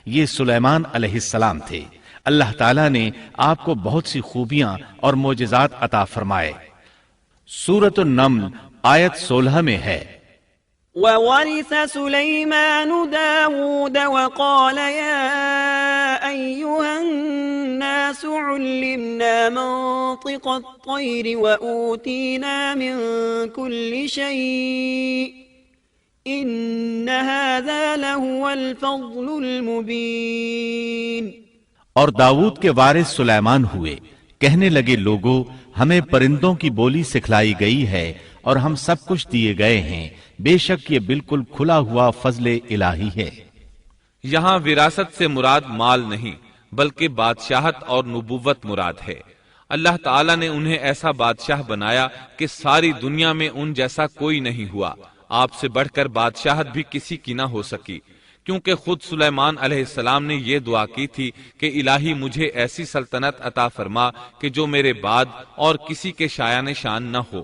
یہ سلیمان علیہ السلام تھے۔ اللہ تعالیٰ نے آپ کو بہت سی خوبیاں اور معجزات عطا فرمائے۔ سورۃ النمل آیت 16 میں ہے، وورث سليمان داود وقال يا أيها الناس علمنا منطق الطير وأوتينا من كل شيء إن هذا لهو الفضل المبين۔ اور داؤد کے وارث سلیمان ہوئے، کہنے لگے لوگوں ہمیں پرندوں کی بولی سکھلائی گئی ہے اور ہم سب کچھ دیے گئے ہیں، بے شک یہ بالکل کھلا ہوا فضل الہی ہے۔ یہاں وراثت سے مراد مال نہیں بلکہ بادشاہت اور نبوت مراد ہے۔ اللہ تعالیٰ نے انہیں ایسا بادشاہ بنایا کہ ساری دنیا میں ان جیسا کوئی نہیں ہوا، آپ سے بڑھ کر بادشاہت بھی کسی کی نہ ہو سکی، کیونکہ خود سلیمان علیہ السلام نے یہ دعا کی تھی کہ الہی مجھے ایسی سلطنت عطا فرما کہ جو میرے بعد اور کسی کے شایان شان نہ ہو۔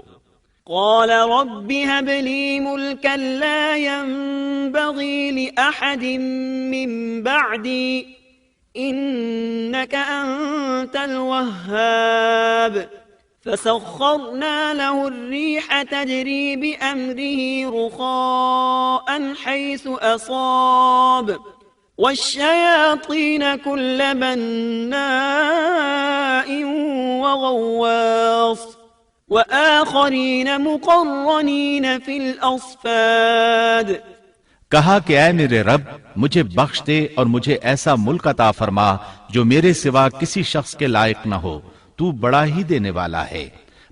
قال رب هب لي ملكا لا ينبغي لأحد من بعدي إنك أنت الوهاب فسخرنا له الريح تجري بأمره رخاء حيث أصاب والشياطين كل بناء وغواص وآخرین مقرنین فی الاصفاد۔ کہا کہ اے میرے رب مجھے بخش دے اور مجھے ایسا ملک عطا فرما جو میرے سوا کسی شخص کے لائق نہ ہو، تو بڑا ہی دینے والا ہے۔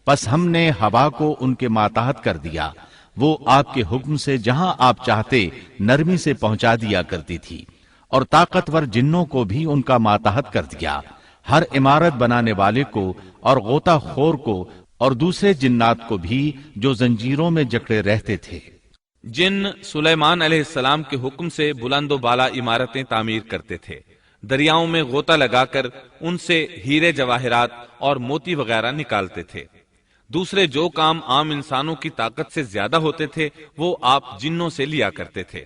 پس ہم نے ہوا کو ان کے ماتحت کر دیا، وہ آپ کے حکم سے جہاں آپ چاہتے نرمی سے پہنچا دیا کرتی تھی، اور طاقتور جنوں کو بھی ان کا ماتحت کر دیا، ہر عمارت بنانے والے کو اور غوطہ خور کو اور دوسرے جنات کو بھی جو زنجیروں میں جکڑے رہتے تھے۔ جن سلیمان علیہ السلام کے حکم سے بلند و بالا عمارتیں تعمیر کرتے تھے، دریاؤں میں غوطہ لگا کر ان سے ہیرے جواہرات اور موتی وغیرہ نکالتے تھے۔ دوسرے جو کام عام انسانوں کی طاقت سے زیادہ ہوتے تھے وہ آپ جنوں سے لیا کرتے تھے۔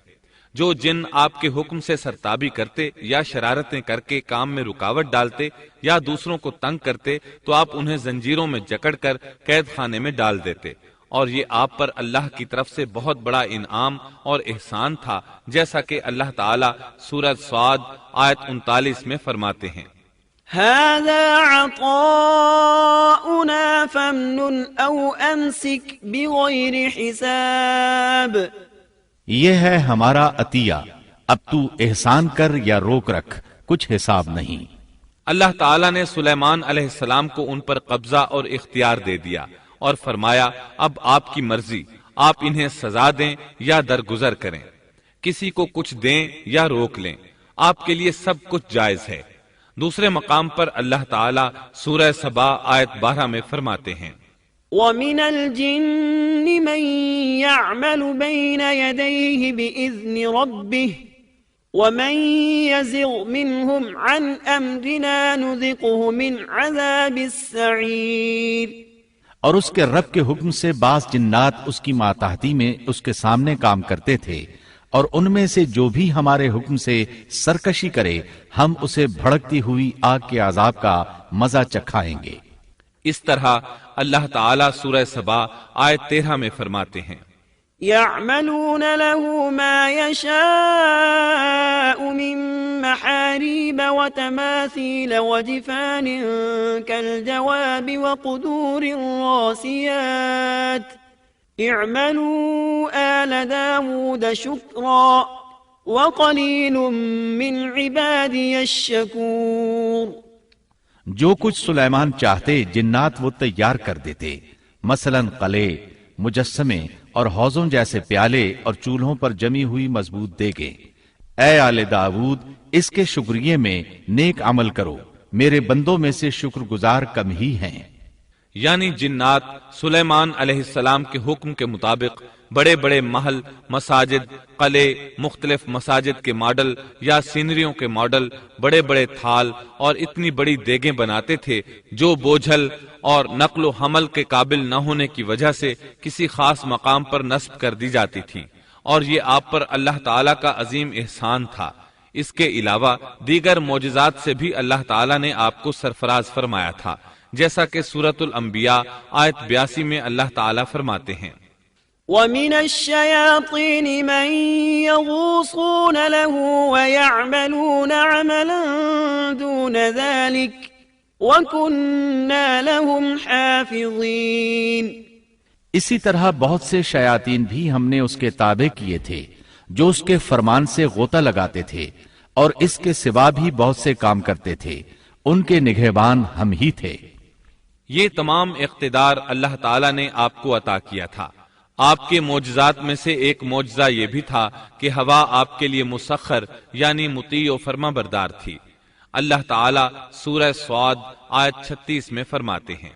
جو جن آپ کے حکم سے سرتابی کرتے یا شرارتیں کر کے کام میں رکاوٹ ڈالتے یا دوسروں کو تنگ کرتے تو آپ انہیں زنجیروں میں جکڑ کر قید خانے میں ڈال دیتے، اور یہ آپ پر اللہ کی طرف سے بہت بڑا انعام اور احسان تھا، جیسا کہ اللہ تعالیٰ سورۃ صاد آیت 39 میں فرماتے ہیں، هذا عطاؤنا فامنن او امسك بغیر حساب۔ یہ ہے ہمارا عطیہ، اب تو احسان کر یا روک رکھ، کچھ حساب نہیں۔ اللہ تعالیٰ نے سلیمان علیہ السلام کو ان پر قبضہ اور اختیار دے دیا اور فرمایا اب آپ کی مرضی، آپ انہیں سزا دیں یا درگزر کریں، کسی کو کچھ دیں یا روک لیں، آپ کے لیے سب کچھ جائز ہے۔ دوسرے مقام پر اللہ تعالیٰ سورہ سبا آیت 12 میں فرماتے ہیں، وَمِنَ الْجِنِّ مَن يَعْمَلُ بَيْنَ يَدَيْهِ بِإِذْنِ رَبِّهِ وَمَن يَزِغْ مِنْهُمْ عَنْ أَمْرِنَا نُذِقْهُ مِنْ عَذَابِ السَّعِيرِ۔ اور اس کے رب کے حکم سے بعض جنات اس کی ماتحتی میں اس کے سامنے کام کرتے تھے، اور ان میں سے جو بھی ہمارے حکم سے سرکشی کرے ہم اسے بھڑکتی ہوئی آگ کے عذاب کا مزہ چکھائیں گے۔ اس طرح اللہ تعالیٰ سورہ سبا آیت 13 میں فرماتے ہیں، يعملون له ما يشاء من محاريب وتماثيل وجفان كالجواب وقدور الراسيات اعملوا آل داود شكرا وقليل من عبادي الشكور۔ جو کچھ سلیمان چاہتے جنات وہ تیار کر دیتے، مثلا قلعے، مجسمے اور حوضوں جیسے پیالے اور چولہوں پر جمی ہوئی مضبوط دیگیں۔ اے آل داود اس کے شکریہ میں نیک عمل کرو، میرے بندوں میں سے شکر گزار کم ہی ہیں۔ یعنی جنات سلیمان علیہ السلام کے حکم کے مطابق بڑے بڑے محل، مساجد، قلعے، مختلف مساجد کے ماڈل یا سینریوں کے ماڈل، بڑے بڑے تھال اور اتنی بڑی دیگیں بناتے تھے جو بوجھل اور نقل و حمل کے قابل نہ ہونے کی وجہ سے کسی خاص مقام پر نصب کر دی جاتی تھی، اور یہ آپ پر اللہ تعالیٰ کا عظیم احسان تھا۔ اس کے علاوہ دیگر معجزات سے بھی اللہ تعالیٰ نے آپ کو سرفراز فرمایا تھا، جیسا کہ سورۃ الانبیاء آیت 82 میں اللہ تعالیٰ فرماتے ہیں، وَمِنَ الشَّيَاطِينِ مَن يَغُوصُونَ لَهُ وَيَعْمَلُونَ عَمَلًا دُونَ ذَلِكَ وَكُنَّا لَهُمْ حَافِظِينَ۔ اسی طرح بہت سے شیاطین بھی ہم نے اس کے تابع کیے تھے جو اس کے فرمان سے غوطہ لگاتے تھے، اور اس کے سوا بھی بہت سے کام کرتے تھے، ان کے نگہبان ہم ہی تھے۔ یہ تمام اقتدار اللہ تعالیٰ نے آپ کو عطا کیا تھا۔ آپ کے معجزات میں سے ایک معجزہ یہ بھی تھا کہ ہوا آپ کے لیے مسخر یعنی مطیع و فرما بردار تھی۔ اللہ تعالیٰ سورہ صاد آیت 36 میں فرماتے ہیں،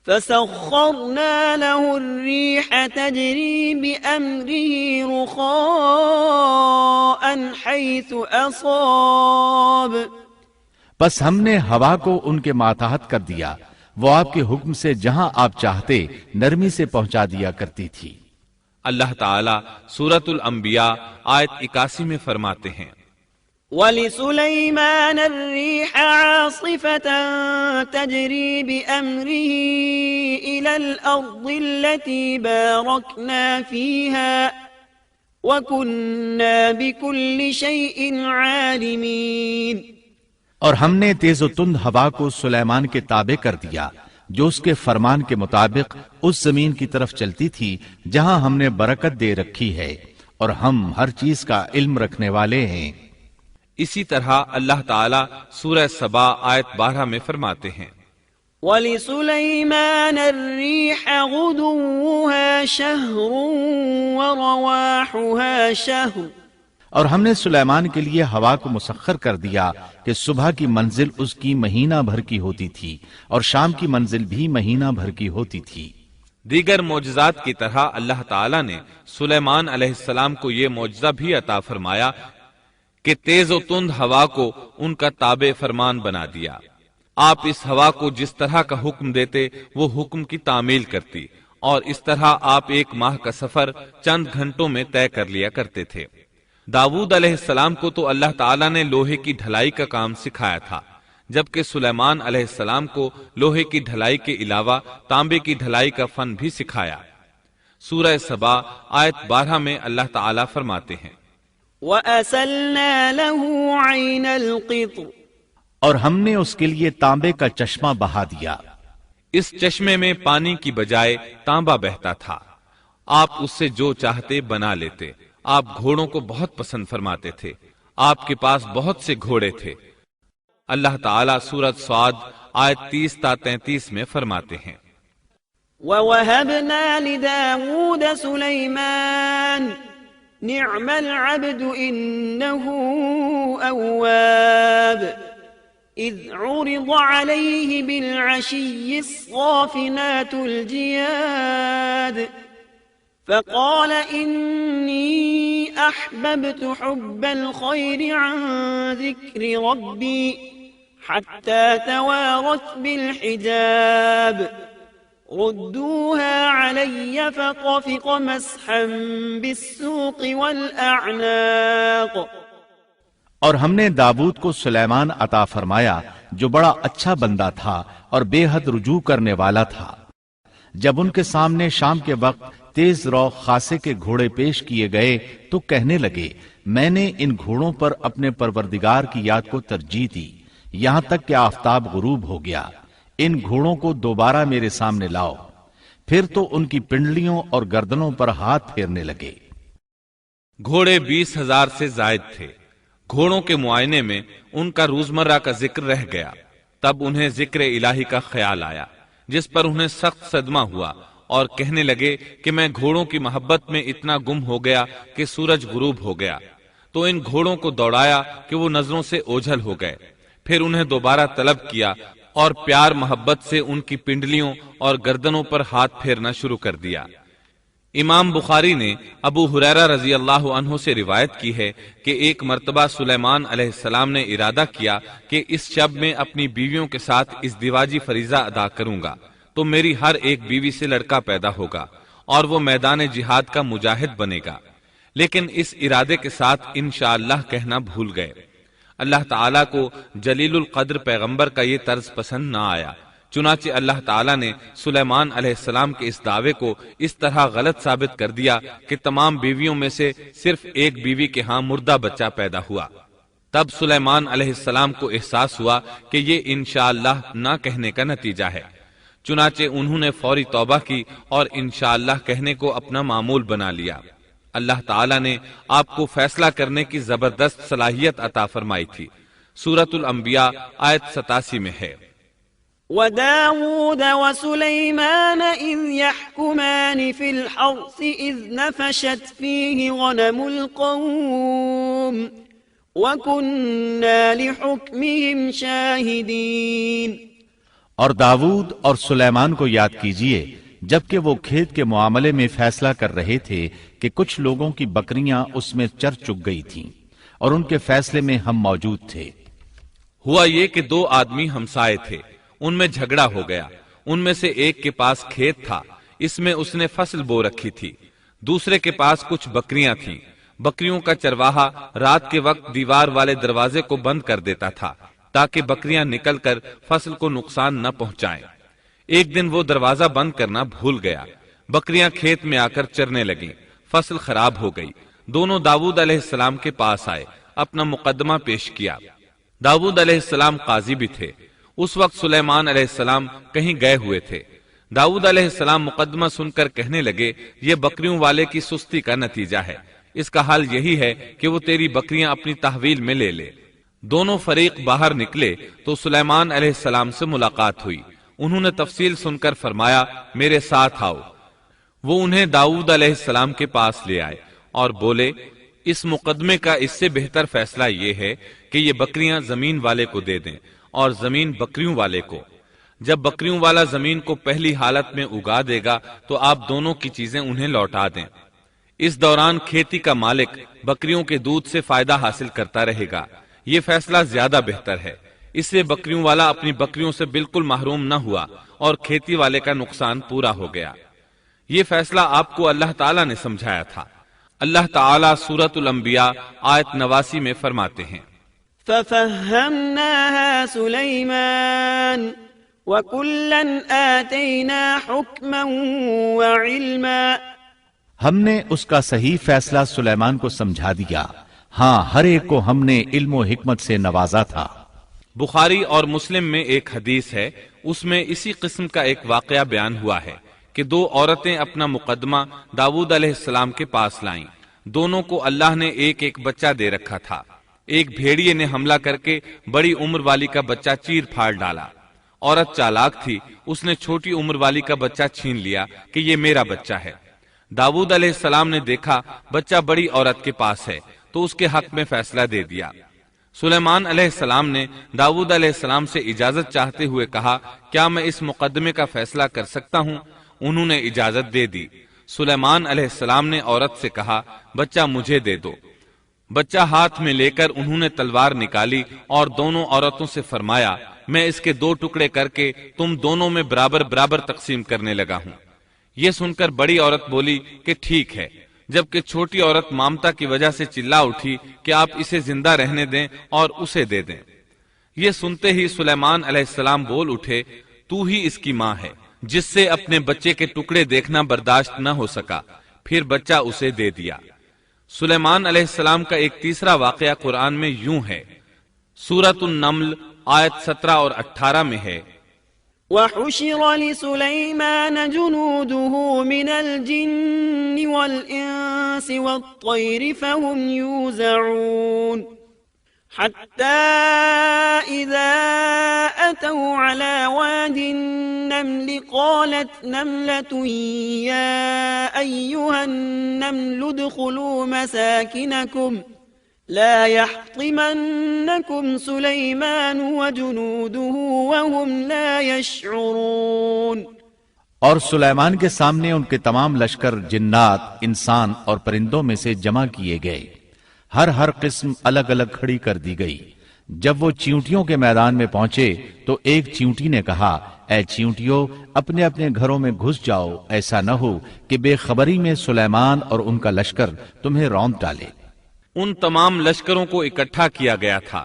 فَسَخَّرْنَا لَهُ الرِّيحَ تَجْرِي بِأَمْرِهِ رُخَاءً حَيْثُ أَصَابَ، بس ہم نے ہوا کو ان کے ماتحت کر دیا، وہ آپ کے حکم سے جہاں آپ چاہتے نرمی سے پہنچا دیا کرتی تھی۔ اللہ تعالیٰ سورۃ الانبیاء آیت 81 میں فرماتے ہیں، وَلِسُلَيْمَانَ الرِّيحَ عَاصِفَةً تَجْرِي بِأَمْرِهِ إِلَى الْأَرْضِ الَّتِي بَارَكْنَا فِيهَا وَكُنَّا بِكُلِّ شَيْءٍ عَالِمِينَ۔ اور ہم نے تیز و تند ہوا کو سلیمان کے تابع کر دیا جو اس کے فرمان کے مطابق اس زمین کی طرف چلتی تھی جہاں ہم نے برکت دے رکھی ہے، اور ہم ہر چیز کا علم رکھنے والے ہیں۔ اسی طرح اللہ تعالیٰ سورہ سبا آیت 12 میں فرماتے ہیں، وَلِسُلَيْمَانَ الرِّيحَ غُدُوُّهَا شَهْرٌ وَرَوَاحُهَا شَهْرٌ، اور ہم نے سلیمان کے لیے ہوا کو مسخر کر دیا کہ صبح کی منزل اس کی مہینہ بھر کی ہوتی تھی اور شام کی منزل بھی مہینہ بھر کی ہوتی تھی۔ دیگر معجزات کی طرح اللہ تعالیٰ نے سلیمان علیہ السلام کو یہ معجزہ بھی عطا فرمایا کہ تیز و تند ہوا کو ان کا تابع فرمان بنا دیا۔ آپ اس ہوا کو جس طرح کا حکم دیتے وہ حکم کی تعمیل کرتی، اور اس طرح آپ ایک ماہ کا سفر چند گھنٹوں میں طے کر لیا کرتے تھے۔ داؤد علیہ السلام کو تو اللہ تعالیٰ نے لوہے کی ڈھلائی کا کام سکھایا تھا، جبکہ سلیمان علیہ السلام کو لوہے کی ڈھلائی کے علاوہ تانبے کی ڈھلائی کا فن بھی سکھایا۔ سورہ سبا آیت 12 میں اللہ تعالیٰ فرماتے ہیں، وَأَسَلْنَا لَهُ عَيْنَ الْقِطْرِ، اور ہم نے اس کے لیے تانبے کا چشمہ بہا دیا۔ اس چشمے میں پانی کی بجائے تانبا بہتا تھا، آپ اس سے جو چاہتے بنا لیتے۔ آپ گھوڑوں کو بہت پسند فرماتے تھے، آپ کے پاس بہت سے گھوڑے تھے۔ اللہ تعالیٰ سورۃ صاد آیت 30 تا 33 میں فرماتے ہیں، وَوَهَبْنَا لِدَاوُودَ سُلَيْمَانَ نِعْمَ الْعَبْدُ إِنَّهُ أَوَّابٌ إِذْ عُرِضَ عَلَيْهِ بِالْعَشِيِّ الصَّافِنَاتُ الْجِيَادُ فقال إني أحببت حب الخير عن ذكر ربي حتى توارت بالحجاب ردوها علي فطفق مسحا بالسوق والأعناق۔ اور ہم نے داؤد کو سلیمان عطا فرمایا جو بڑا اچھا بندہ تھا اور بے حد رجوع کرنے والا تھا۔ جب ان کے سامنے شام کے وقت تیز رو خاصے کے گھوڑے پیش کیے گئے تو کہنے لگے، میں نے ان گھوڑوں پر اپنے پروردگار کی یاد کو ترجیح دی یہاں تک کہ آفتاب غروب ہو گیا۔ ان گھوڑوں کو دوبارہ میرے سامنے لاؤ۔ پھر تو ان کی پنڈلیوں اور گردنوں پر ہاتھ پھیرنے لگے۔ گھوڑے 20,000 سے زائد تھے۔ گھوڑوں کے معائنے میں ان کا روزمرہ کا ذکر رہ گیا، تب انہیں ذکر الہی کا خیال آیا جس پر انہیں سخت صدمہ ہوا، اور کہنے لگے کہ میں گھوڑوں کی محبت میں اتنا گم ہو گیا کہ سورج غروب ہو گیا۔ تو ان گھوڑوں کو دوڑایا کہ وہ نظروں سے اوجھل ہو گئے، پھر انہیں دوبارہ طلب کیا اور پیار محبت سے ان کی پنڈلیوں اور گردنوں پر ہاتھ پھیرنا شروع کر دیا۔ امام بخاری نے ابو ہریرہ رضی اللہ عنہ سے روایت کی ہے کہ ایک مرتبہ سلیمان علیہ السلام نے ارادہ کیا کہ اس شب میں اپنی بیویوں کے ساتھ ازدواجی فریضہ ادا کروں گا تو میری ہر ایک بیوی سے لڑکا پیدا ہوگا اور وہ میدان جہاد کا مجاہد بنے گا، لیکن اس ارادے کے ساتھ انشاءاللہ کہنا بھول گئے۔ اللہ تعالیٰ کو جلیل القدر پیغمبر کا یہ طرز پسند نہ آیا، چنانچہ اللہ تعالیٰ نے سلیمان علیہ السلام کے اس دعوے کو اس طرح غلط ثابت کر دیا کہ تمام بیویوں میں سے صرف ایک بیوی کے ہاں مردہ بچہ پیدا ہوا۔ تب سلیمان علیہ السلام کو احساس ہوا کہ یہ انشاءاللہ نہ کہنے کا نتیجہ ہے، چنانچہ انہوں نے فوری توبہ کی اور انشاءاللہ کہنے کو اپنا معمول بنا لیا۔ اللہ تعالیٰ نے آپ کو فیصلہ کرنے کی زبردست صلاحیت عطا فرمائی تھی۔ سورۃ الانبیاء آیت 87 میں ہے، وَدَاوُودَ وَسُلَيْمَانَ إِذْ يَحْكُمَانِ فِي الْحَرْثِ إِذْ نَفَشَتْ فِيهِ غَنَمُ الْقَوْمِ وَكُنَّا لِحُكْمِهِمْ شَاهِدِينَ۔ اور داود اور سلیمان کو یاد کیجئے جبکہ وہ کھیت کے معاملے میں فیصلہ کر رہے تھے کہ کچھ لوگوں کی بکریاں اس میں چر چک گئی تھیں اور ان کے فیصلے میں ہم موجود تھے۔ ہوا یہ کہ دو آدمی ہمسائے تھے، ان میں جھگڑا ہو گیا۔ ان میں سے ایک کے پاس کھیت تھا، اس میں اس نے فصل بو رکھی تھی، دوسرے کے پاس کچھ بکریاں تھیں۔ بکریوں کا چرواہا رات کے وقت دیوار والے دروازے کو بند کر دیتا تھا تاکہ بکریاں نکل کر فصل کو نقصان نہ پہنچائیں۔ ایک دن وہ دروازہ بند کرنا بھول گیا، بکریاں کھیت میں آ کر چرنے لگیں، فصل خراب ہو گئی۔ دونوں داود علیہ السلام کے پاس آئے، اپنا مقدمہ پیش کیا۔ داود علیہ السلام قاضی بھی تھے۔ اس وقت سلیمان علیہ السلام کہیں گئے ہوئے تھے۔ داود علیہ السلام مقدمہ سن کر کہنے لگے، یہ بکریوں والے کی سستی کا نتیجہ ہے، اس کا حل یہی ہے کہ وہ تیری بکریاں اپنی تحویل میں لے لے۔ دونوں فریق باہر نکلے تو سلیمان علیہ السلام سے ملاقات ہوئی۔ انہوں نے تفصیل سن کر فرمایا، میرے ساتھ آؤ۔ وہ انہیں داؤد علیہ السلام کے پاس لے آئے اور بولے، اس مقدمے کا اس سے بہتر فیصلہ یہ ہے کہ یہ بکریاں زمین والے کو دے دیں اور زمین بکریوں والے کو۔ جب بکریوں والا زمین کو پہلی حالت میں اگا دے گا تو آپ دونوں کی چیزیں انہیں لوٹا دیں۔ اس دوران کھیتی کا مالک بکریوں کے دودھ سے فائدہ حاصل کرتا رہے گا۔ یہ فیصلہ زیادہ بہتر ہے، اس سے بکریوں والا اپنی بکریوں سے بالکل محروم نہ ہوا اور کھیتی والے کا نقصان پورا ہو گیا۔ یہ فیصلہ آپ کو اللہ تعالیٰ نے سمجھایا تھا۔ اللہ تعالیٰ سورۃ الانبیاء آیت 89 میں فرماتے ہیں، فَفَهَّمْنَاهَا سُلَيْمَانَ وَكُلًّا آتَيْنَا حُكْمًا وَعِلْمًا۔ ہم نے اس کا صحیح فیصلہ سلیمان کو سمجھا دیا، ہاں ہر ایک کو ہم نے علم و حکمت سے نوازا تھا۔ بخاری اور مسلم میں ایک حدیث ہے، اس میں اسی قسم کا ایک واقعہ بیان ہوا ہے کہ دو عورتیں اپنا مقدمہ داود علیہ السلام کے پاس لائیں۔ دونوں کو اللہ نے ایک ایک بچہ دے رکھا تھا۔ ایک بھیڑیے نے حملہ کر کے بڑی عمر والی کا بچہ چیر پھاڑ ڈالا۔ عورت چالاک تھی، اس نے چھوٹی عمر والی کا بچہ چھین لیا کہ یہ میرا بچہ ہے۔ داود علیہ السلام نے دیکھا بچہ بڑی عورت کے پاس ہے تو اس کے حق میں فیصلہ دے دیا۔ سلیمان علیہ السلام نے داود علیہ السلام سے اجازت چاہتے ہوئے کہا، کیا میں اس مقدمے کا فیصلہ کر سکتا ہوں؟ انہوں نے اجازت دے دی۔ سلیمان علیہ السلام نے عورت سے کہا، بچہ مجھے دے دو۔ بچہ ہاتھ میں لے کر انہوں نے تلوار نکالی اور دونوں عورتوں سے فرمایا، میں اس کے 2 ٹکڑے کر کے تم دونوں میں برابر برابر تقسیم کرنے لگا ہوں۔ یہ سن کر بڑی عورت بولی کہ ٹھیک ہے، جبکہ چھوٹی عورت مامتا کی وجہ سے چلا اٹھی کہ آپ اسے زندہ رہنے دیں اور اسے دے دیں۔ یہ سنتے ہی سلیمان علیہ السلام بول اٹھے، تو ہی اس کی ماں ہے، جس سے اپنے بچے کے ٹکڑے دیکھنا برداشت نہ ہو سکا، پھر بچہ اسے دے دیا۔ سلیمان علیہ السلام کا ایک تیسرا واقعہ قرآن میں یوں ہے، سورۃ النمل آیت 17 اور 18 میں ہے، وَحُشِرَ لِسُلَيْمَانَ جُنُودُهُ مِنَ الْجِنِّ وَالْإِنسِ وَالطَّيْرِ فَهُمْ يُوزَعُونَ حَتَّى إِذَا أَتَوْا عَلَى وَادِ النَّمْلِ قَالَتْ نَمْلَةٌ يَا أَيُّهَا النَّمْلُ ادْخُلُوا مَسَاكِنَكُمْ لا يحطمنكم سليمان وجنوده وهم لا يشعرون۔ اور سلیمان کے سامنے ان کے تمام لشکر جنات، انسان اور پرندوں میں سے جمع کیے گئے، ہر قسم الگ الگ کھڑی کر دی گئی۔ جب وہ چیونٹیوں کے میدان میں پہنچے تو ایک چیونٹی نے کہا، اے چیونٹیوں، اپنے اپنے گھروں میں گھس جاؤ، ایسا نہ ہو کہ بے خبری میں سلیمان اور ان کا لشکر تمہیں روند ڈالے۔ ان تمام لشکروں کو اکٹھا کیا گیا تھا۔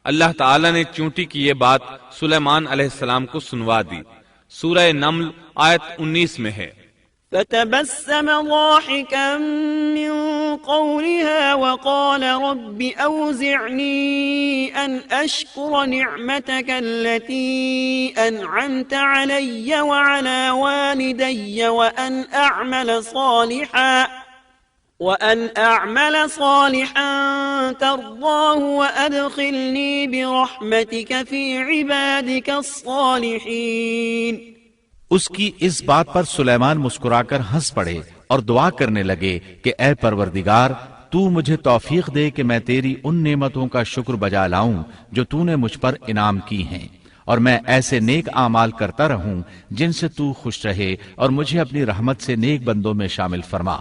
اللہ تعالی نے چونٹی کی یہ بات سلیمان علیہ السلام کو سنوا دی۔ سورہ نمل آیت 19 میں ہے، فتبسم ضاحكا من قولها وقال رب أوزعني أن أشكر نعمتك التي أنعمت علي وعلى والدي وأن أعمل صالحا ترضاه وأدخلني برحمتك في عبادك الصالحين۔ اس کی اس بات پر سلیمان مسکرا کر ہنس پڑے اور دعا کرنے لگے کہ اے پروردگار، تو مجھے توفیق دے کہ میں تیری ان نعمتوں کا شکر بجا لاؤں جو تو نے مجھ پر انعام کی ہیں، اور میں ایسے نیک اعمال کرتا رہوں جن سے تو خوش رہے، اور مجھے اپنی رحمت سے نیک بندوں میں شامل فرما۔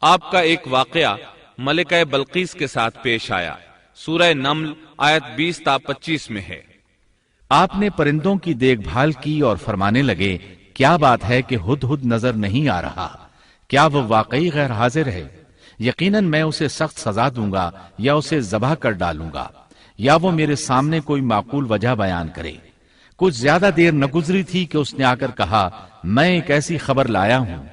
آپ کا ایک واقعہ ملکہ بلقیس کے ساتھ پیش آیا۔ سورہ نمل آیت 20 تا 25 میں ہے، آپ نے پرندوں کی دیکھ بھال کی اور فرمانے لگے، کیا بات ہے کہ ہدہد نظر نہیں آ رہا؟ کیا وہ واقعی غیر حاضر ہے؟ یقیناً میں اسے سخت سزا دوں گا یا اسے ذبح کر ڈالوں گا، یا وہ میرے سامنے کوئی معقول وجہ بیان کرے۔ کچھ زیادہ دیر نہ گزری تھی کہ اس نے آ کر کہا، میں ایک ایسی خبر لایا ہوں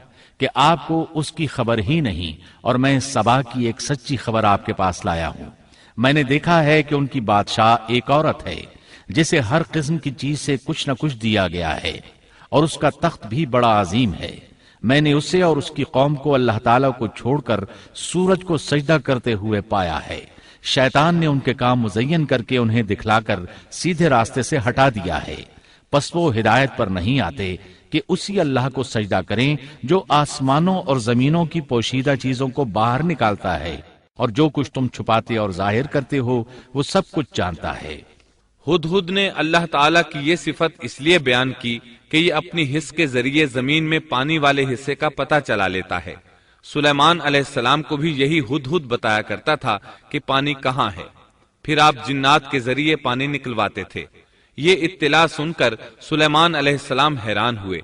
کہ آپ کو اس کی خبر ہی نہیں، اور میں سبا کی ایک سچی خبر آپ کے پاس لایا ہوں۔ میں نے دیکھا ہے کہ ان کی بادشاہ ایک عورت ہے جسے ہر قسم کی چیز سے کچھ نہ کچھ دیا گیا ہے، اور اس کا تخت بھی بڑا عظیم ہے۔ میں نے اسے اور اس کی قوم کو اللہ تعالیٰ کو چھوڑ کر سورج کو سجدہ کرتے ہوئے پایا ہے۔ شیطان نے ان کے کام مزین کر کے انہیں دکھلا کر سیدھے راستے سے ہٹا دیا ہے، پس وہ ہدایت پر نہیں آتے کہ اسی اللہ کو سجدہ کریں جو آسمانوں اور زمینوں کی پوشیدہ چیزوں کو باہر نکالتا ہے، اور جو کچھ تم چھپاتے اور ظاہر کرتے ہو وہ سب کچھ جانتا ہے۔ ہدہد نے اللہ تعالیٰ کی یہ صفت اس لیے بیان کی کہ یہ اپنی حس کے ذریعے زمین میں پانی والے حصے کا پتہ چلا لیتا ہے۔ سلیمان علیہ السلام کو بھی یہی ہدہد بتایا کرتا تھا کہ پانی کہاں ہے، پھر آپ جنات کے ذریعے پانی نکلواتے تھے۔ یہ اطلاع سن کر سلیمان علیہ السلام حیران ہوئے۔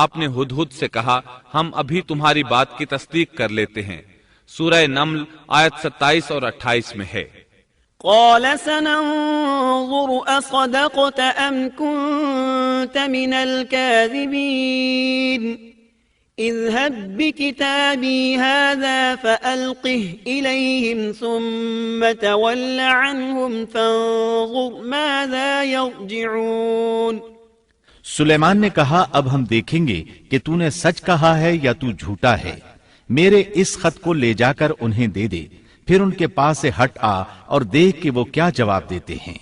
آپ نے ہدہد سے کہا، ہم ابھی تمہاری بات کی تصدیق کر لیتے ہیں۔ سورہ نمل آیت 27 اور 28 میں ہے، قال سننظر أصدقت أم كنت من الكاذبين اذهب بكتابي هذا فألقه إليهم ثم تول عنهم فانظر ماذا يرجعون۔ سلیمان نے کہا، اب ہم دیکھیں گے کہ تو نے سچ کہا ہے یا تو جھوٹا ہے۔ میرے اس خط کو لے جا کر انہیں دے دے، پھر ان کے پاس سے ہٹ آ اور دیکھ کہ وہ کیا جواب دیتے ہیں۔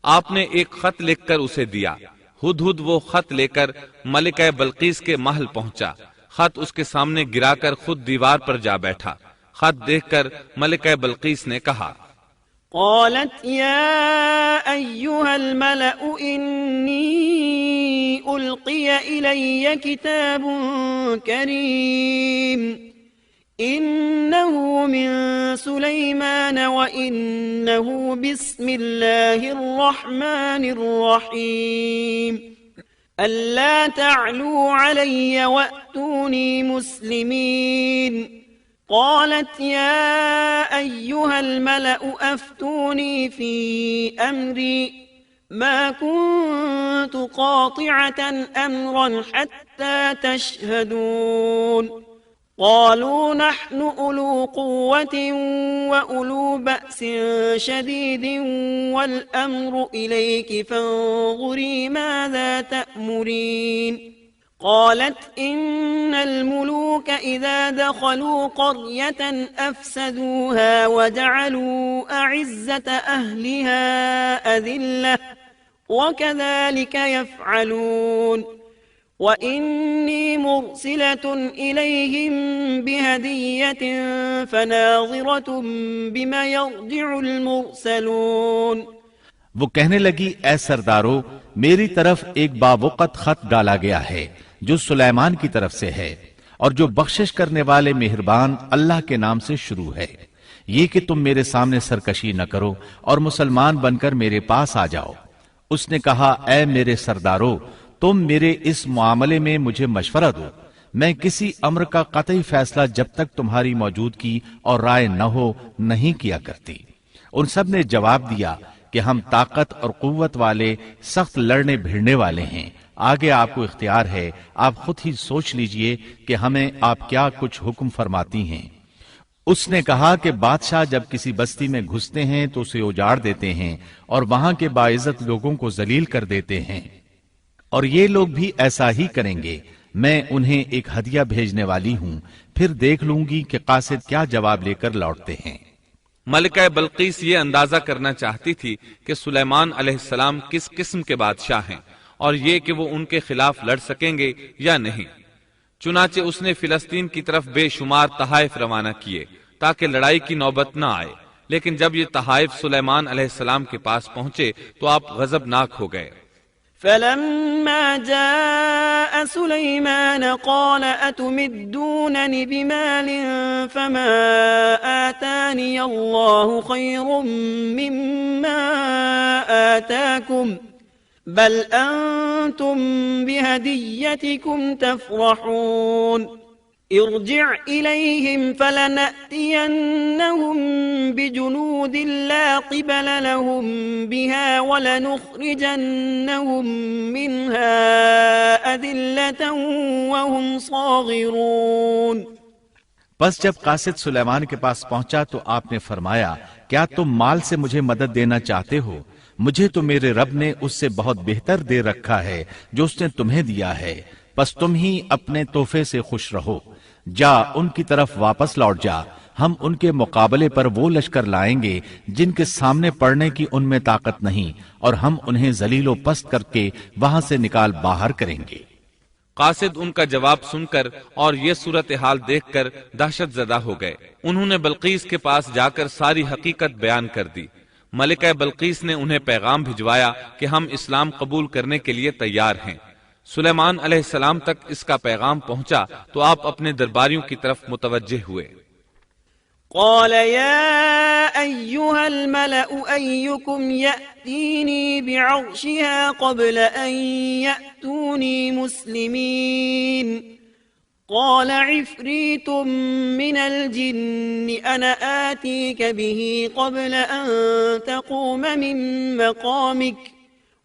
آپ نے ایک خط لکھ کر اسے دیا۔ ہدہد وہ خط لے کر ملکہ بلقیس کے محل پہنچا۔ خط اس کے سامنے گرا کر خود دیوار پر جا بیٹھا۔ خط دیکھ کر ملکہ بلقیس نے کہا، قالت يا أيها الملأ إني ألقي إلي كتاب كريم إنه من سليمان وإنه بسم الله الرحمن الرحيم ألا تعلوا علي وأتوني مسلمين قالت يا أيها الملأ أفتوني في أمري ما كنت قاطعة أمرا حتى تشهدون قالوا نحن أولو قوة وأولو بأس شديد والأمر إليك فانظري ماذا تأمرين قالت إن الملوك إذا دخلوا قرية أفسدوها وجعلوا أعزة أهلها أذلة وكذلك يفعلون وإني مرسلة إليهم بهدية فناظرة بما يرجع المرسلون۔ وہ کہنے لگی، اے سردارو، میری طرف ایک باوقت خط ڈالا گیا ہے جو سلیمان کی طرف سے ہے، اور جو بخشش کرنے والے مہربان اللہ کے نام سے شروع ہے، یہ کہ تم میرے سامنے سرکشی نہ کرو اور مسلمان بن کر میرے پاس آ جاؤ۔ اس نے کہا، اے میرے سردارو، تم میرے اس معاملے میں مجھے مشورہ دو۔ میں کسی امر کا قطعی فیصلہ جب تک تمہاری موجودگی اور رائے نہ ہو نہیں کیا کرتی۔ ان سب نے جواب دیا کہ ہم طاقت اور قوت والے سخت لڑنے بھیڑنے والے ہیں۔ آگے آپ کو اختیار ہے، آپ خود ہی سوچ لیجئے کہ ہمیں آپ کیا کچھ حکم فرماتی ہیں۔ اس نے کہا کہ بادشاہ جب کسی بستی میں گھستے ہیں تو اسے اجاڑ دیتے ہیں اور وہاں کے باعزت لوگوں کو ذلیل کر دیتے ہیں، اور یہ لوگ بھی ایسا ہی کریں گے۔ میں انہیں ایک ہدیہ بھیجنے والی ہوں، پھر دیکھ لوں گی کہ قاصد کیا جواب لے کر لوٹتے ہیں۔ ملکہ بلقیس یہ اندازہ کرنا چاہتی تھی کہ سلیمان علیہ السلام کس قسم کے بادشاہ ہیں، اور یہ کہ وہ ان کے خلاف لڑ سکیں گے یا نہیں۔ چنانچہ اس نے فلسطین کی طرف بے شمار تحائف روانہ کیے تاکہ لڑائی کی نوبت نہ آئے، لیکن جب یہ تحائف سلیمان علیہ السلام کے پاس پہنچے تو آپ غضبناک ہو گئے۔ فلما جاء سليمان قال أتمدونني بمال فما آتاني الله خير مما آتاكم بل أنتم بهديتكم تفرحون ارجع إليهم فلنأتينهم بجنود لا قبل لهم بها ولنخرجنهم منها أذلة وهم صاغرون۔ بس جب قاصد سلیمان کے پاس پہنچا تو آپ نے فرمایا، کیا تم مال سے مجھے مدد دینا چاہتے ہو؟ مجھے تو میرے رب نے اس سے بہت بہتر دے رکھا ہے جو اس نے تمہیں دیا ہے، بس تم ہی اپنے تحفے سے خوش رہو۔ جا ان کی طرف واپس لوٹ جا، ہم ان کے مقابلے پر وہ لشکر لائیں گے جن کے سامنے پڑنے کی ان میں طاقت نہیں، اور ہم انہیں ذلیل و پست کر کے وہاں سے نکال باہر کریں گے۔ قاصد ان کا جواب سن کر اور یہ صورتحال دیکھ کر دہشت زدہ ہو گئے۔ انہوں نے بلقیس کے پاس جا کر ساری حقیقت بیان کر دی۔ ملکہ بلقیس نے انہیں پیغام بھجوایا کہ ہم اسلام قبول کرنے کے لیے تیار ہیں۔ سلیمان علیہ السلام تک اس کا پیغام پہنچا تو آپ اپنے درباریوں کی طرف متوجہ ہوئے۔ قال يا أيها الملأ أيكم يأتيني بعرشها قبل أن يأتوني مسلمين قال عفريت من الجن أنا آتيك به قبل أن تقوم من مقامك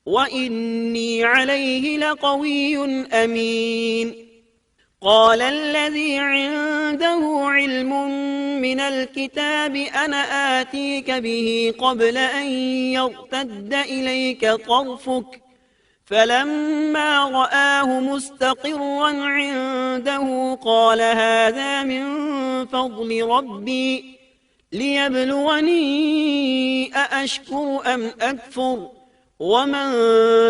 وإني عليه لقوي أمين قال الذي عنده علم من الكتاب أنا آتيك به قبل أن يرتد إليك طرفك فلما رآه مستقرا عنده قال هذا من فضل ربي ليبلوني أأشكر أم أكفر ومن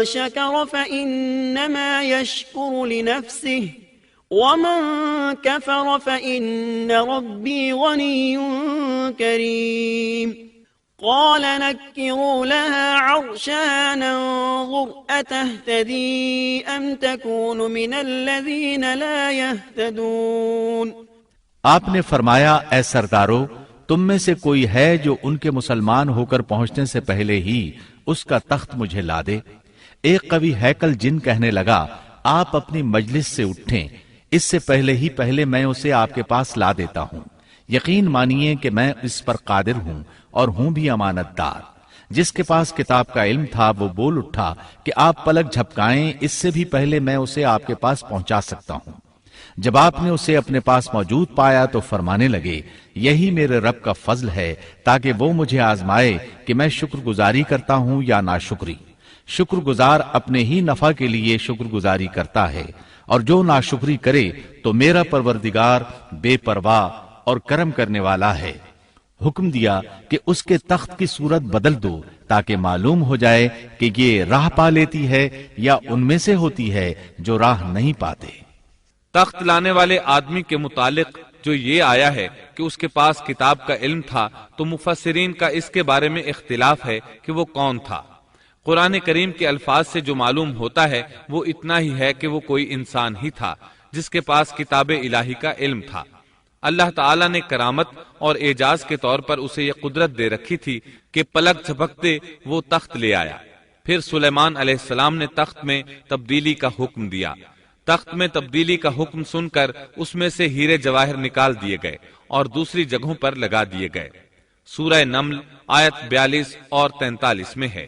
شكر فإنما يشكر لنفسه ومن كفر فإن ربي غني كريم قال نكروا لها عرشها ننظر أتهتدي أم تكون من الذين لا يهتدون۔ آپ نے فرمایا، اے سردارو، تم میں سے کوئی ہے جو ان کے مسلمان ہو کر پہنچنے سے پہلے ہی اس کا تخت مجھے لا دے۔ ایک قوی ہیکل جن کہنے لگا، آپ اپنی مجلس سے اٹھیں، اس سے پہلے میں اسے آپ کے پاس لا دیتا ہوں۔ یقین مانیے کہ میں اس پر قادر ہوں اور ہوں بھی امانت دار۔ جس کے پاس کتاب کا علم تھا وہ بول اٹھا کہ آپ پلک جھپکائیں، اس سے بھی پہلے میں اسے آپ کے پاس پہنچا سکتا ہوں۔ جب آپ نے اسے اپنے پاس موجود پایا تو فرمانے لگے، یہی میرے رب کا فضل ہے تاکہ وہ مجھے آزمائے کہ میں شکر گزاری کرتا ہوں یا ناشکری۔ شکر گزار اپنے ہی نفع کے لیے شکر گزاری کرتا ہے، اور جو ناشکری کرے تو میرا پروردگار بے پرواہ اور کرم کرنے والا ہے۔ حکم دیا کہ اس کے تخت کی صورت بدل دو تاکہ معلوم ہو جائے کہ یہ راہ پا لیتی ہے یا ان میں سے ہوتی ہے جو راہ نہیں پاتے۔ تخت لانے والے آدمی کے متعلق جو یہ آیا ہے کہ اس کے پاس کتاب کا علم تھا، تو مفسرین کا اس کے بارے میں اختلاف ہے کہ وہ کون تھا۔ قرآن کریم کے الفاظ سے جو معلوم ہوتا ہے وہ اتنا ہی ہے کہ وہ کوئی انسان ہی تھا جس کے پاس کتاب الہی کا علم تھا۔ اللہ تعالیٰ نے کرامت اور اعجاز کے طور پر اسے یہ قدرت دے رکھی تھی کہ پلک جھپکتے وہ تخت لے آیا۔ پھر سلیمان علیہ السلام نے تخت میں تبدیلی کا حکم دیا۔ تخت میں تبدیلی کا حکم سن کر اس میں سے ہیرے جواہر نکال دیے گئے اور دوسری جگہوں پر لگا دیے گئے۔ سورہ نمل آیت 42 اور 43 میں ہے۔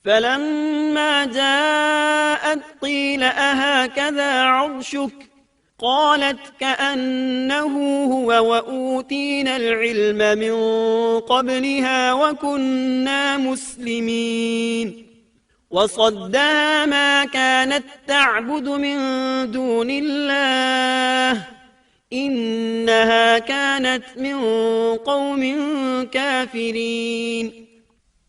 فلما جاءت قيل أهكذا عرشك قالت كأنه هو وأوتينا العلم من قبلها وكنا مسلمين وصدها ما كانت تعبد من دون الله إنها كانت من قوم كافرين۔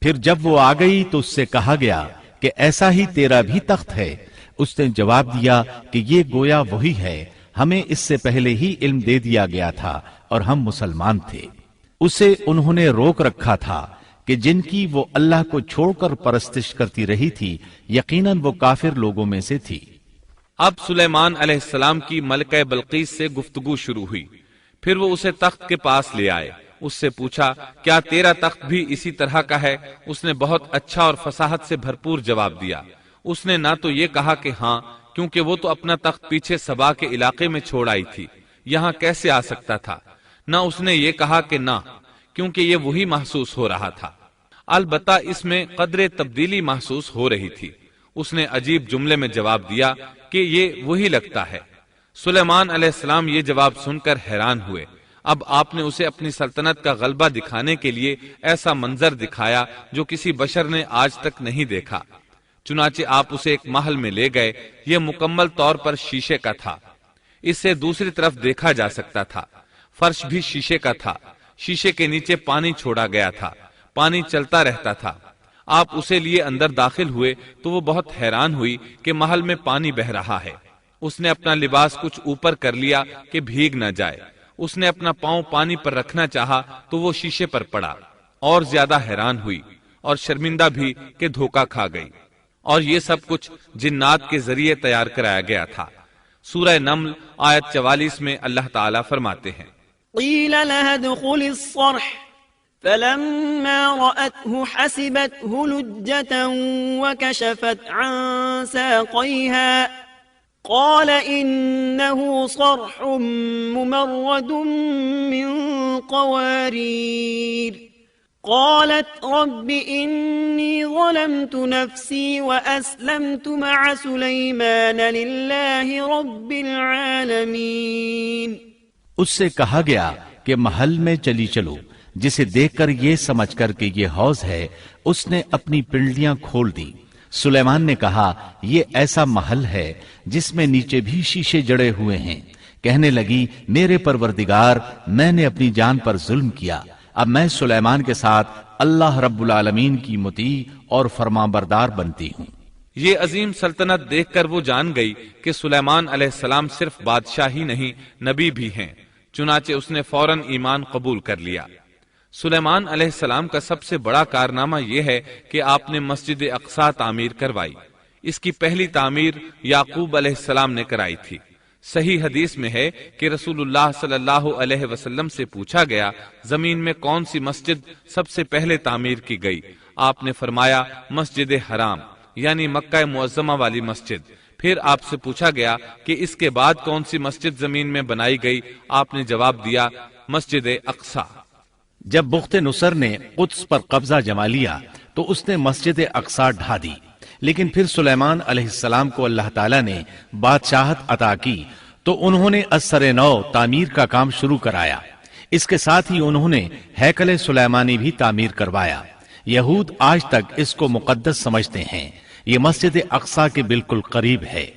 پھر جب وہ آ گئی تو اس سے کہا گیا کہ ایسا ہی تیرا بھی تخت ہے۔ اس نے جواب دیا کہ یہ گویا وہی ہے، ہمیں اس سے پہلے ہی علم دے دیا گیا تھا اور ہم مسلمان تھے۔ اسے انہوں نے روک رکھا تھا کہ جن کی وہ اللہ کو چھوڑ کر پرستش کرتی رہی تھی، یقیناً وہ کافر لوگوں میں سے تھی۔ اب سلیمان علیہ السلام کی ملکہ بلقیس سے گفتگو شروع ہوئی۔ پھر وہ اسے تخت کے پاس لے آئے، اس سے پوچھا کیا تیرا تخت بھی اسی طرح کا ہے؟ اس نے بہت اچھا اور فصاحت سے بھرپور جواب دیا۔ اس نے نہ تو یہ کہا کہ ہاں، کیونکہ وہ تو اپنا تخت پیچھے سبا کے علاقے میں چھوڑ آئی تھی، یہاں کیسے آ سکتا تھا، نہ اس نے یہ کہا کہ نہ، کیونکہ یہ وہی محسوس ہو رہا تھا۔ البتہ اس میں قدر تبدیلی محسوس ہو رہی تھی۔ اس نے عجیب جملے میں جواب دیا کہ یہ وہی لگتا ہے۔ سلیمان علیہ السلام یہ جواب سن کر حیران ہوئے۔ اب آپ نے اسے اپنی سلطنت کا غلبہ دکھانے کے لیے ایسا منظر دکھایا جو کسی بشر نے آج تک نہیں دیکھا۔ چنانچہ آپ اسے ایک محل میں لے گئے۔ یہ مکمل طور پر شیشے کا تھا، اس سے دوسری طرف دیکھا جا سکتا تھا۔ فرش بھی شیشے کا تھا، شیشے کے نیچے پانی چھوڑا گیا تھا، پانی چلتا رہتا تھا۔ آپ اسے لیے اندر داخل ہوئے تو وہ بہت حیران ہوئی کہ محل میں پانی بہ رہا ہے۔ اس نے اپنا لباس کچھ اوپر کر لیا کہ بھیگ نہ جائے۔ اس نے اپنا پاؤں پانی پر رکھنا چاہا تو وہ شیشے پر پڑا۔ اور زیادہ حیران ہوئی اور شرمندہ بھی کہ دھوکہ کھا گئی۔ اور یہ سب کچھ جنات کے ذریعے تیار کرایا گیا تھا۔ سورہ نمل آیت 44 میں اللہ تعالیٰ فرماتے ہیں قیل لها ادخل الصرح فلما رأته حسبته لجة وكشفت عن ساقيها قال إنه صرح ممرد من قوارير قالت رب إني ظلمت نفسي وأسلمت مع سليمان لله رب العالمين۔ اس سے کہا گیا کہ محل میں چلی چلو، جسے دیکھ کر یہ سمجھ کر کہ یہ حوض ہے، اس نے اپنی پنڈلیاں کھول دی۔ سلیمان نے کہا یہ ایسا محل ہے جس میں نیچے بھی شیشے جڑے ہوئے ہیں۔ کہنے لگی میرے پروردگار، میں نے اپنی جان پر ظلم کیا، اب میں سلیمان کے ساتھ اللہ رب العالمین کی مطیع اور فرمانبردار بنتی ہوں۔ یہ عظیم سلطنت دیکھ کر وہ جان گئی کہ سلیمان علیہ السلام صرف بادشاہ ہی نہیں، نبی بھی ہیں۔ چنانچہ اس نے فوراً ایمان قبول کر لیا۔ سلیمان علیہ السلام کا سب سے بڑا کارنامہ یہ ہے کہ آپ نے مسجد اقصی تعمیر کروائی۔ اس کی پہلی تعمیر یعقوب علیہ السلام نے کرائی تھی۔ صحیح حدیث میں ہے کہ رسول اللہ صلی اللہ علیہ وسلم سے پوچھا گیا زمین میں کون سی مسجد سب سے پہلے تعمیر کی گئی؟ آپ نے فرمایا مسجد حرام، یعنی مکہ معظمہ والی مسجد۔ پھر آپ سے پوچھا گیا کہ اس کے بعد کون سی مسجد زمین میں بنائی گئی؟ آپ نے جواب دیا مسجد اقصی۔ جب بخت نصر نے قدس پر قبضہ جما لیا تو اس نے مسجد اقصی ڈھا دی، لیکن پھر سلیمان علیہ السلام کو اللہ تعالیٰ نے بادشاہت عطا کی تو انہوں نے ازسر نو تعمیر کا کام شروع کرایا۔ اس کے ساتھ ہی انہوں نے ہیکل سلیمانی بھی تعمیر کروایا۔ یہود آج تک اس کو مقدس سمجھتے ہیں۔ یہ مسجد اقصی کے بالکل قریب ہے۔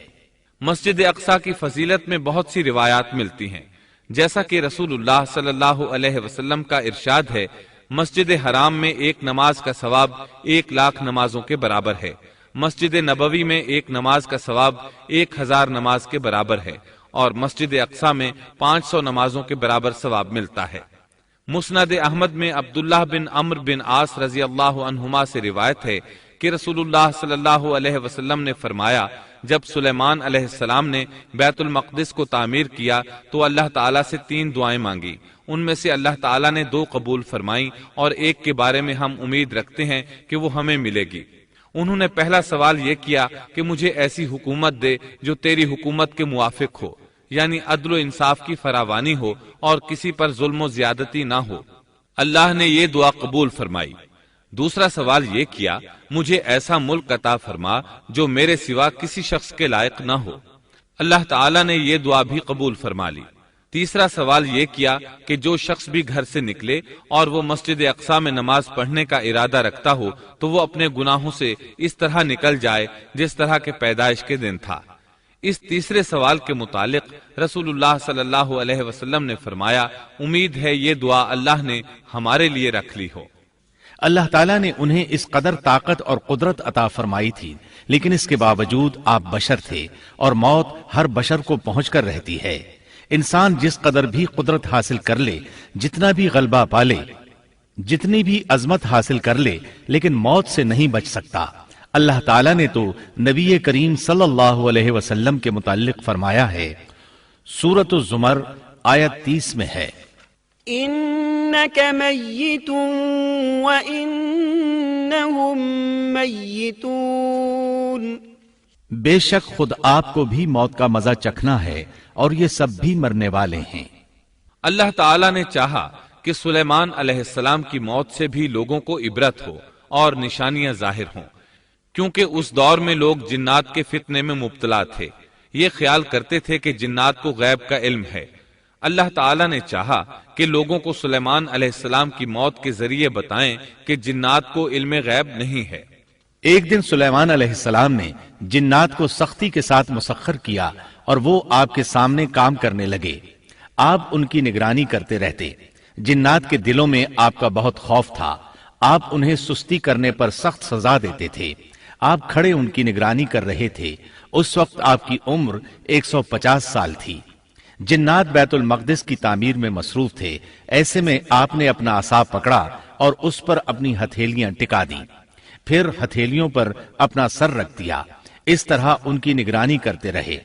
مسجد اقصی کی فضیلت میں بہت سی روایات ملتی ہیں، جیسا کہ رسول اللہ صلی اللہ علیہ وسلم کا ارشاد ہے مسجد حرام میں ایک نماز کا ثواب 1,00,000 نمازوں کے برابر ہے، مسجد نبوی میں ایک نماز کا ثواب 1000 نماز کے برابر ہے، اور مسجد اقصی میں 500 نمازوں کے برابر ثواب ملتا ہے۔ مسند احمد میں عبداللہ بن عمرو بن عاص رضی اللہ عنہما سے روایت ہے کہ رسول اللہ صلی اللہ علیہ وسلم نے فرمایا جب سلیمان علیہ السلام نے بیت المقدس کو تعمیر کیا تو اللہ تعالیٰ سے 3 دعائیں مانگی، ان میں سے اللہ تعالیٰ نے 2 قبول فرمائیں اور ایک کے بارے میں ہم امید رکھتے ہیں کہ وہ ہمیں ملے گی۔ انہوں نے پہلا سوال یہ کیا کہ مجھے ایسی حکومت دے جو تیری حکومت کے موافق ہو، یعنی عدل و انصاف کی فراوانی ہو اور کسی پر ظلم و زیادتی نہ ہو۔ اللہ نے یہ دعا قبول فرمائی۔ دوسرا سوال یہ کیا، مجھے ایسا ملک عطا فرما جو میرے سوا کسی شخص کے لائق نہ ہو۔ اللہ تعالیٰ نے یہ دعا بھی قبول فرما لی۔ تیسرا سوال یہ کیا کہ جو شخص بھی گھر سے نکلے اور وہ مسجد اقصی میں نماز پڑھنے کا ارادہ رکھتا ہو تو وہ اپنے گناہوں سے اس طرح نکل جائے جس طرح کے پیدائش کے دن تھا۔ اس تیسرے سوال کے متعلق رسول اللہ صلی اللہ علیہ وسلم نے فرمایا، امید ہے یہ دعا اللہ نے ہمارے لیے رکھ لی ہو۔ اللہ تعالیٰ نے انہیں اس قدر طاقت اور قدرت عطا فرمائی تھی، لیکن اس کے باوجود آپ بشر تھے اور موت ہر بشر کو پہنچ کر رہتی ہے۔ انسان جس قدر بھی قدرت حاصل کر لے، جتنا بھی غلبہ پالے، جتنی بھی عظمت حاصل کر لے، لیکن موت سے نہیں بچ سکتا۔ اللہ تعالیٰ نے تو نبی کریم صلی اللہ علیہ وسلم کے متعلق فرمایا ہے، سورۃ الزمر آیت 30 میں ہے، إنك ميت وإنهم ميتون، بے شک خود آپ کو بھی موت کا مزہ چکھنا ہے اور یہ سب بھی مرنے والے ہیں۔ اللہ تعالیٰ نے چاہا کہ سلیمان علیہ السلام کی موت سے بھی لوگوں کو عبرت ہو اور نشانیاں ظاہر ہوں، کیونکہ اس دور میں لوگ جنات کے فتنے میں مبتلا تھے۔ یہ خیال کرتے تھے کہ جنات کو غیب کا علم ہے۔ اللہ تعالیٰ نے چاہا کہ لوگوں کو سلیمان علیہ السلام کی موت کے ذریعے بتائیں کہ جنات کو علم غیب نہیں ہے۔ ایک دن سلیمان علیہ السلام نے جنات کو سختی کے ساتھ مسخر کیا اور وہ آپ کے سامنے کام کرنے لگے۔ آپ ان کی نگرانی کرتے رہتے۔ جنات کے دلوں میں آپ کا بہت خوف تھا۔ آپ انہیں سستی کرنے پر سخت سزا دیتے تھے۔ آپ کھڑے ان کی نگرانی کر رہے تھے۔ اس وقت آپ کی عمر 150 سال تھی۔ جنات بیت المقدس کی تعمیر میں مصروف تھے۔ ایسے میں آپ نے اپنا عصا پکڑا اور اس پر اپنی ہتھیلیاں ٹکا دیں، پھر ہتھیلیوں پر اپنا سر رکھ دیا۔ اس طرح ان کی نگرانی کرتے رہے۔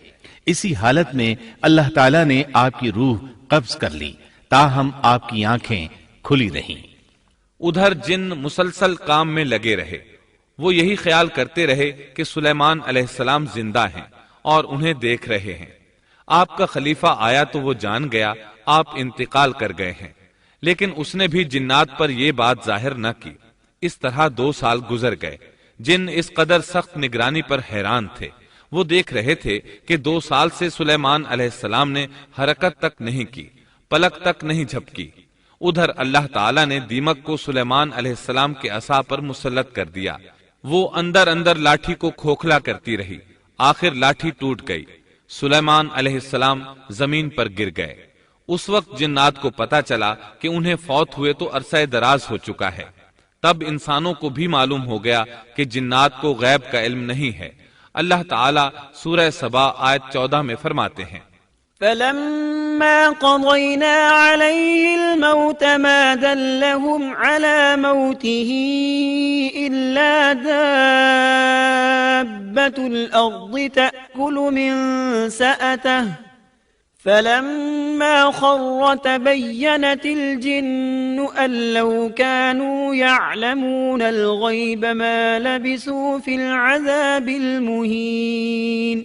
اسی حالت میں اللہ تعالیٰ نے آپ کی روح قبض کر لی، تاہم آپ کی آنکھیں کھلی رہیں۔ ادھر جن مسلسل کام میں لگے رہے۔ وہ یہی خیال کرتے رہے کہ سلیمان علیہ السلام زندہ ہیں اور انہیں دیکھ رہے ہیں۔ آپ کا خلیفہ آیا تو وہ جان گیا آپ انتقال کر گئے ہیں، لیکن اس نے بھی جنات پر یہ بات ظاہر نہ کی۔ اس طرح 2 سال گزر گئے۔ جن اس قدر سخت نگرانی پر حیران تھے۔ وہ دیکھ رہے تھے کہ 2 سال سے سلیمان علیہ السلام نے حرکت تک نہیں کی، پلک تک نہیں جھپکی۔ ادھر اللہ تعالیٰ نے دیمک کو سلیمان علیہ السلام کے عصا پر مسلط کر دیا۔ وہ اندر اندر لاٹھی کو کھوکھلا کرتی رہی۔ آخر لاٹھی ٹوٹ گئی۔ سلیمان علیہ السلام زمین پر گر گئے۔ اس وقت جنات کو پتا چلا کہ انہیں فوت ہوئے تو عرصہ دراز ہو چکا ہے۔ تب انسانوں کو بھی معلوم ہو گیا کہ جنات کو غیب کا علم نہیں ہے۔ اللہ تعالیٰ سورہ سبا آیت 14 میں فرماتے ہیں، فلما قضينا عليه الموت ما دلهم على موته إلا دابة الأرض تأكل من سأته فلما خر تبينت الجن أن لو كانوا يعلمون الغيب ما لبثوا في العذاب المهين۔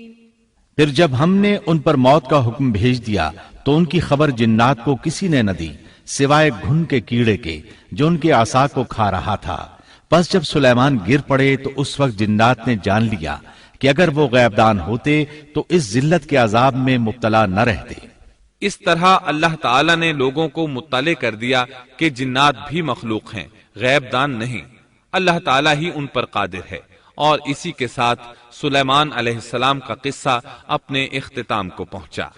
پھر جب ہم نے ان پر موت کا حکم بھیج دیا تو ان کی خبر جنات کو کسی نے نہ دی سوائے گھن کے کیڑے کے جو ان کے عصا کو کھا رہا تھا۔ پس جب سلیمان گر پڑے تو اس وقت جنات نے جان لیا کہ اگر وہ غیب دان ہوتے تو اس ذلت کے عذاب میں مبتلا نہ رہتے۔ اس طرح اللہ تعالیٰ نے لوگوں کو مطلع کر دیا کہ جنات بھی مخلوق ہیں، غیب دان نہیں۔ اللہ تعالیٰ ہی ان پر قادر ہے۔ اور اسی کے ساتھ سلیمان علیہ السلام کا قصہ اپنے اختتام کو پہنچا۔